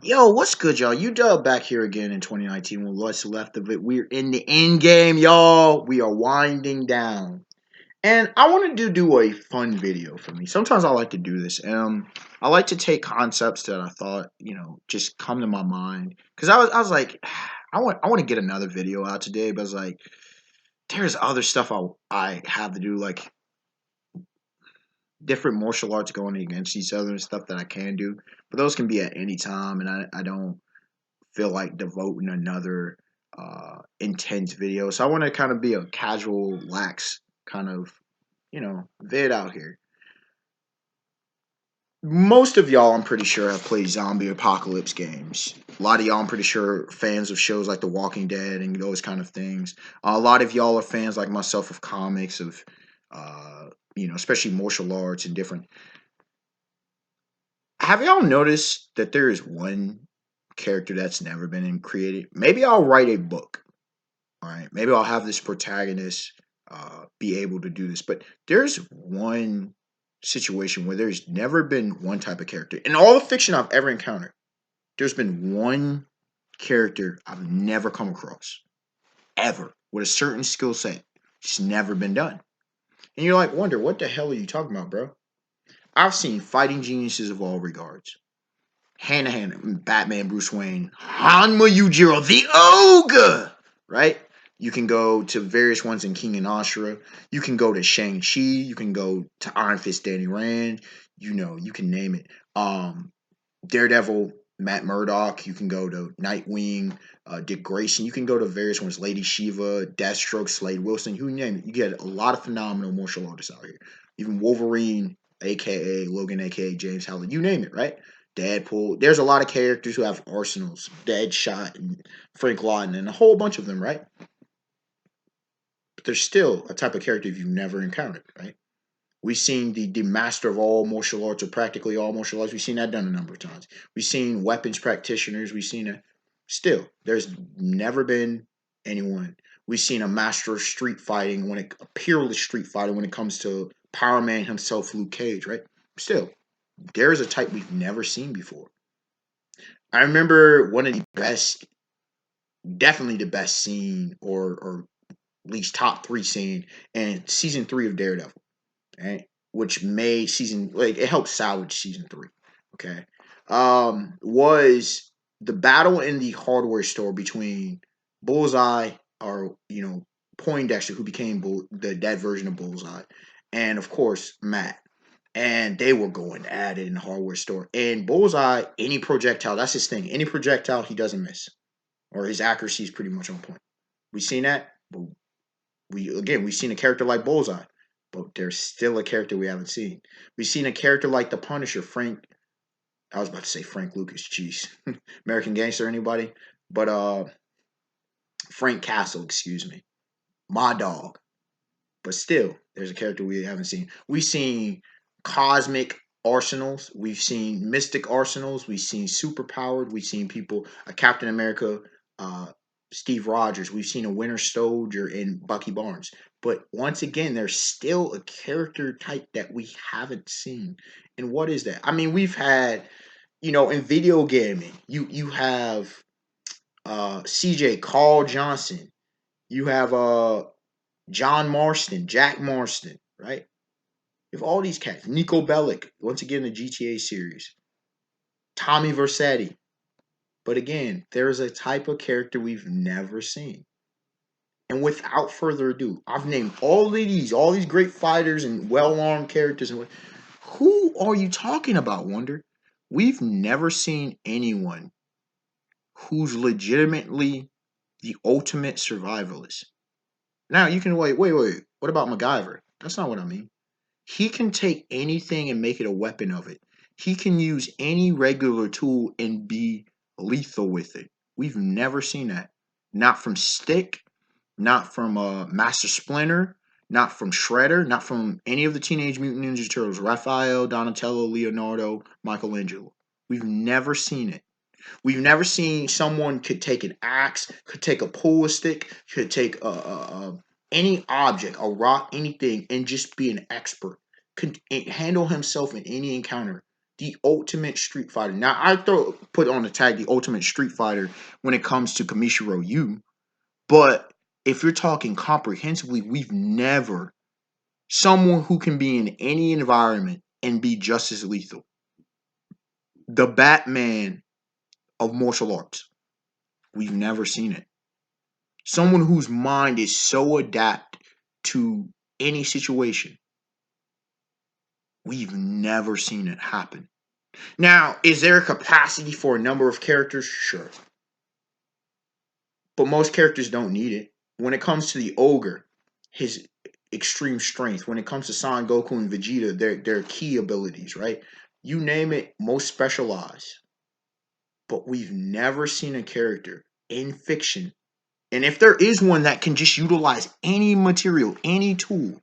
Yo, what's good, y'all? UW back here again in 2019 with what's left of it. We're in the end game, y'all. We are winding down. And I wanted to do a fun video for me. Sometimes I like to do this. I like to take concepts that I thought, just come to my mind. Because I was like, I want to get another video out today, but I was like, there's other stuff I have to do, like different martial arts going against each other and stuff that I can do. But those can be at any time, and I don't feel like devoting another intense video. So I want to kind of be a casual, lax kind of, vid out here. Most of y'all, I'm pretty sure, have played zombie apocalypse games. A lot of y'all, I'm pretty sure, fans of shows like The Walking Dead and those kind of things. A lot of y'all are fans like myself of comics, of, especially martial arts and different. Have y'all noticed that there is one character that's never been created? Maybe I'll write a book. All right, maybe I'll have this protagonist be able to do this. But there's one situation where there's never been one type of character in all the fiction I've ever encountered. There's been one character I've never come across ever with a certain skill set. It's never been done. And you're like, wonder what the hell are you talking about, bro? I've seen fighting geniuses of all regards. Hand to hand, Batman, Bruce Wayne, Hanma Yujiro, the Ogre, right? You can go to various ones in King and Ashura. You can go to Shang-Chi. You can go to Iron Fist, Danny Rand. You can name it. Daredevil, Matt Murdock. You can go to Nightwing, Dick Grayson. You can go to various ones, Lady Shiva, Deathstroke, Slade Wilson. You name it. You get a lot of phenomenal martial artists out here. Even Wolverine, a.k.a. Logan, a.k.a. James Howlett. You name it, right? Deadpool. There's a lot of characters who have arsenals. Deadshot and Frank Lawton and a whole bunch of them, right? But there's still a type of character you've never encountered, right? We've seen the master of all martial arts or practically all martial arts. We've seen that done a number of times. We've seen weapons practitioners. We've seen it. Still, there's never been anyone. We've seen a master of street fighting a peerless street fighter when it comes to Power Man himself, Luke Cage, right? Still, there is a type we've never seen before. I remember one of the best, definitely the best scene, or at least top three scene in season 3 of Daredevil, right? Which made season like it helped salvage season 3. Okay, was the battle in the hardware store between Bullseye, or Poindexter, who became the dead version of Bullseye, and of course Matt. And they were going at it in the hardware store. And Bullseye, any projectile, that's his thing. Any projectile, he doesn't miss, or his accuracy is pretty much on point. We've seen that, but we've seen a character like Bullseye, but there's still a character we haven't seen. We've seen a character like the Punisher, Frank. I was about to say Frank Lucas, jeez, American Gangster, anybody? But Frank Castle, excuse me, my dog. But still, there's a character we haven't seen. We've seen cosmic arsenals. We've seen mystic arsenals. We've seen superpowered. We've seen people, a Captain America, uh, Steve Rogers. We've seen a Winter Soldier in Bucky Barnes. But once again, there's still a character type that we haven't seen. And what is that? I mean, we've had, in video gaming, you have CJ Carl Johnson. You have John Marston, Jack Marston, right? You have all these cats. Nico Bellic, once again, the GTA series. Tommy Vercetti. But again, there is a type of character we've never seen. And without further ado, I've named all these great fighters and well-armed characters. And who are you talking about, Wonder? We've never seen anyone who's legitimately the ultimate survivalist. Now you can wait. What about MacGyver? That's not what I mean. He can take anything and make it a weapon of it. He can use any regular tool and be lethal with it. We've never seen that. Not from Stick, not from Master Splinter, not from Shredder, not from any of the Teenage Mutant Ninja Turtles, Raphael, Donatello, Leonardo, Michelangelo. We've never seen it. We've never seen someone could take an axe, could take a pool stick, could take any object, a rock, anything, and just be an expert. Could handle himself in any encounter. the ultimate Street Fighter. Now I put on the tag the ultimate Street Fighter when it comes to Kamishiro Yu, but if you're talking comprehensively, we've never someone who can be in any environment and be just as lethal. The Batman of martial arts. We've never seen it. Someone whose mind is so adept to any situation. We've never seen it happen. Now, is there a capacity for a number of characters? Sure. But most characters don't need it. When it comes to the ogre, his extreme strength. When it comes to Son Goku and Vegeta, their key abilities, right? You name it, most specialized. But we've never seen a character in fiction. And if there is one that can just utilize any material, any tool,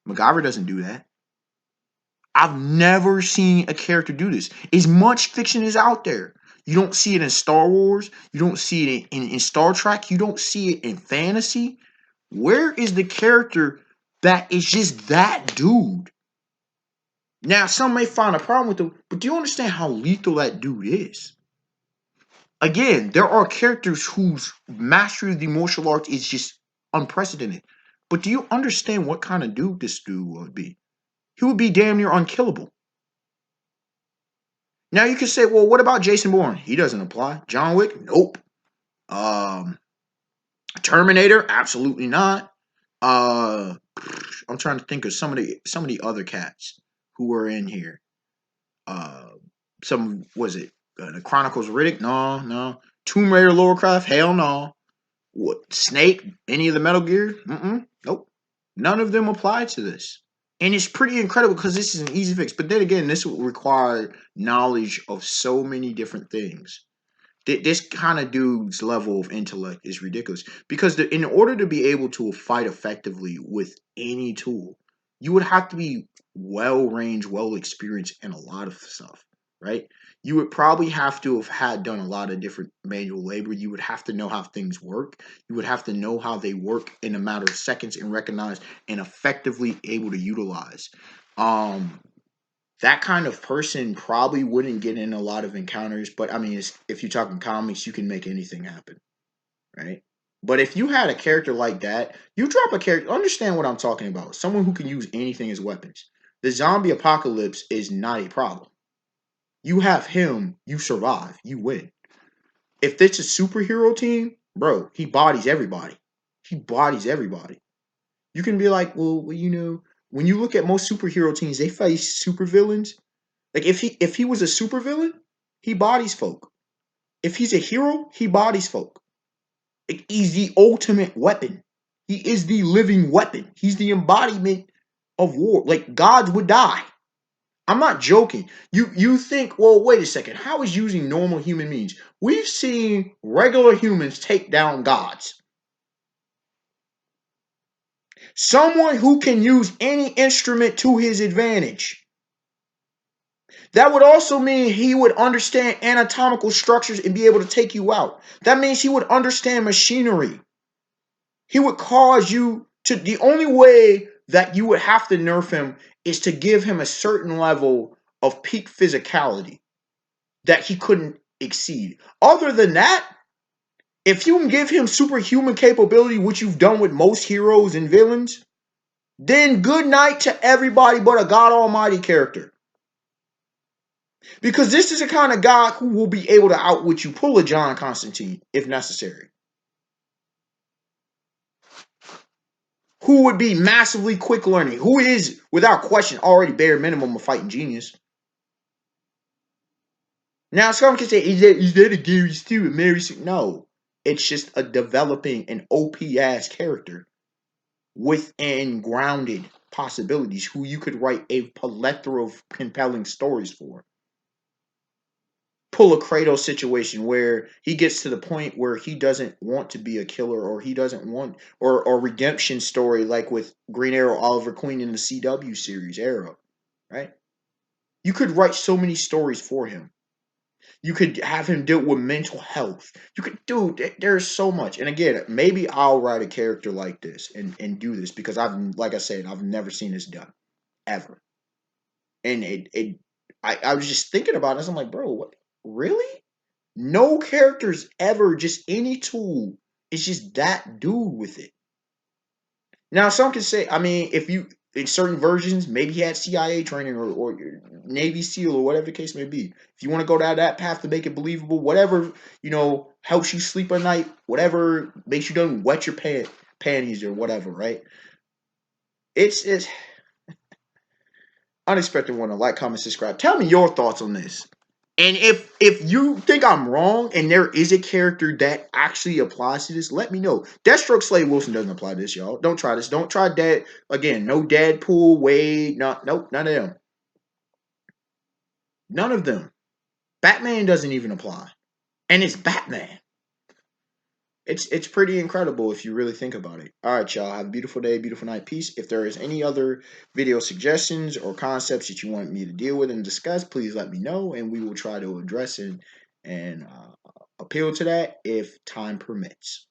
MacGyver doesn't do that. I've never seen a character do this. As much fiction is out there. You don't see it in Star Wars. You don't see it in Star Trek. You don't see it in fantasy. Where is the character that is just that dude? Now, some may find a problem with him, but do you understand how lethal that dude is? Again, there are characters whose mastery of the martial arts is just unprecedented. But do you understand what kind of dude this dude would be? He would be damn near unkillable. Now you can say, well, what about Jason Bourne? He doesn't apply. John Wick? Nope. Um, Terminator? Absolutely not. I'm trying to think of some of the other cats who were in here. Uh, some was it the Chronicles of Riddick? No, no. Tomb Raider, Lovecraft? Hell no. What Snake? Any of the Metal Gear? Nope. None of them apply to this. And it's pretty incredible because this is an easy fix. But then again, this would require knowledge of so many different things. This kind of dude's level of intellect is ridiculous. Because in order to be able to fight effectively with any tool, you would have to be well ranged, well experienced in a lot of stuff, right? You would probably have to have done a lot of different manual labor. You would have to know how things work. You would have to know how they work in a matter of seconds and recognize and effectively able to utilize. That kind of person probably wouldn't get in a lot of encounters, but I mean, if you're talking comics, you can make anything happen, right? But if you had a character like that, you drop a character, understand what I'm talking about. Someone who can use anything as weapons. The zombie apocalypse is not a problem. You have him, you survive, you win. If it's a superhero team, bro, he bodies everybody. He bodies everybody. You can be like, well, when you look at most superhero teams, they face supervillains. Like if he was a supervillain, he bodies folk. If he's a hero, he bodies folk. Like, he's the ultimate weapon. He is the living weapon. He's the embodiment of war. Like gods would die. I'm not joking. You think, well, wait a second. How is using normal human means? We've seen regular humans take down gods. Someone who can use any instrument to his advantage. That would also mean he would understand anatomical structures and be able to take you out. That means he would understand machinery. He would cause you to, the only way that you would have to nerf him is to give him a certain level of peak physicality that he couldn't exceed. Other than that, if you can give him superhuman capability, which you've done with most heroes and villains, then good night to everybody but a God Almighty character. Because this is the kind of guy who will be able to outwit you, pull a John Constantine if necessary. Who would be massively quick learning, who is, without question, already bare minimum a fighting genius. Now, some can say, is that a Gary Stewart, Mary Sue? No, it's just a developing an OP ass character within grounded possibilities who you could write a plethora of compelling stories for. Pull a Kratos situation where he gets to the point where he doesn't want to be a killer or he doesn't want or redemption story like with Green Arrow Oliver Queen in the CW series Arrow, right? You could write so many stories for him. You could have him deal with mental health. You could there's so much. And again, maybe I'll write a character like this and do this because like I said, I've never seen this done ever. And I was just thinking about this. I'm like, bro, what? Really? No characters ever just any tool. It's just that dude with it. Now, some can say, I mean, if you in certain versions, maybe he had CIA training or Navy SEAL or whatever the case may be. If you want to go down that path to make it believable, whatever helps you sleep at night, whatever makes you don't wet your panties or whatever, right? It's unexpected one to like, comment, subscribe. Tell me your thoughts on this. And if you think I'm wrong and there is a character that actually applies to this, let me know. Deathstroke Slade Wilson doesn't apply to this, y'all. Don't try this. Don't try that again. No Deadpool, Wade, nope, none of them. None of them. Batman doesn't even apply. And it's Batman. It's pretty incredible if you really think about it. All right, y'all. Have a beautiful day, beautiful night. Peace. If there is any other video suggestions or concepts that you want me to deal with and discuss, please let me know, and we will try to address it and appeal to that if time permits.